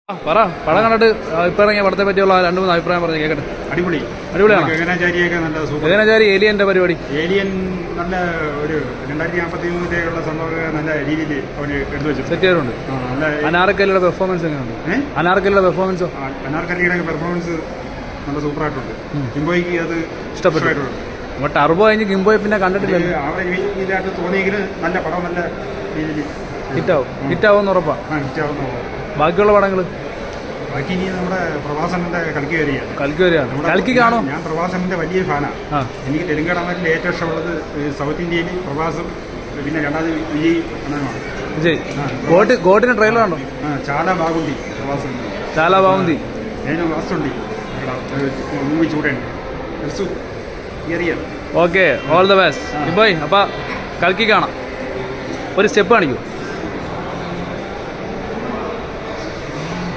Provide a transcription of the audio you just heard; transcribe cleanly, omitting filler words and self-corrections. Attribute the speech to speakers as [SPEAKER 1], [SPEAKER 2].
[SPEAKER 1] പറ പടം കണ്ടിട്ട് ഇപ്പം ഇറങ്ങിയ പടത്തെ പറ്റിയുള്ള 2-3 അഭിപ്രായം പറഞ്ഞു കേൾക്കട്ടെ. അടിപൊളിയാണ്.
[SPEAKER 2] ഗഗനചാരിയൊക്കെ നല്ല സൂപ്പർ.
[SPEAKER 1] ഗഗനചാരി ഏലിയന്റെ പരിപാടി.
[SPEAKER 2] ഏലിയൻ നല്ല ഒരു 2043 സംഭവം നല്ല രീതിയിൽ അവർ എടുത്തു വെച്ചു.
[SPEAKER 1] സെറ്റ് ചെയ്തിട്ടുണ്ട്. അനാർക്കലിയുടെ പെർഫോമൻസ് എങ്ങനെയുണ്ട്? അനാർക്കലിയുടെ പെർഫോമൻസോ?
[SPEAKER 2] അനാർക്കലിയുടെ പെർഫോമൻസ് നല്ല സൂപ്പറായിട്ടുണ്ട്. കിംബോയ്ക്ക് അത്
[SPEAKER 1] ഇഷ്ടപ്പെട്ടിട്ടുണ്ട്. അപ്പോൾ ടർബോ കഴിഞ്ഞ് കിംബോയെ പിന്നെ കണ്ടിട്ടില്ല.
[SPEAKER 2] അവരെ ഇതായിട്ട് തോന്നിയെങ്കിലും നല്ല പടം നല്ല രീതിയിൽ
[SPEAKER 1] ഹിറ്റാവും ഉറപ്പാണ്. ബാക്കിയുള്ള പടങ്ങൾ
[SPEAKER 2] ബാക്കി ഇനി നമ്മുടെ പ്രവാസന്റെ കൽക്കി വരികയാണ്.
[SPEAKER 1] കൽക്കി കാണോ?
[SPEAKER 2] ഞാൻ പ്രവാസന്റെ വലിയ ഫാനാണ്. എനിക്ക് തെലുങ്കാനയിൽ ഏറ്റവും ഇഷ്ടമുള്ളത് സൗത്ത് ഇന്ത്യയിൽ പ്രവാസം, പിന്നെ രണ്ടാമത്
[SPEAKER 1] വിജയ്. ഗോട്ടിന് ട്രെയിലർ ഉണ്ടോ?
[SPEAKER 2] చాలా బాగుంది ప్రవాసం.
[SPEAKER 1] చాలా బాగుంది.
[SPEAKER 2] నేను వస్తుంది మూవీ చూడండి తెలుసు.
[SPEAKER 1] Okay, all the best. ഇപ്പോൾ അപ്പം കൽക്കി കാണാം. ഒരു സ്റ്റെപ്പ് കാണിക്കൂ.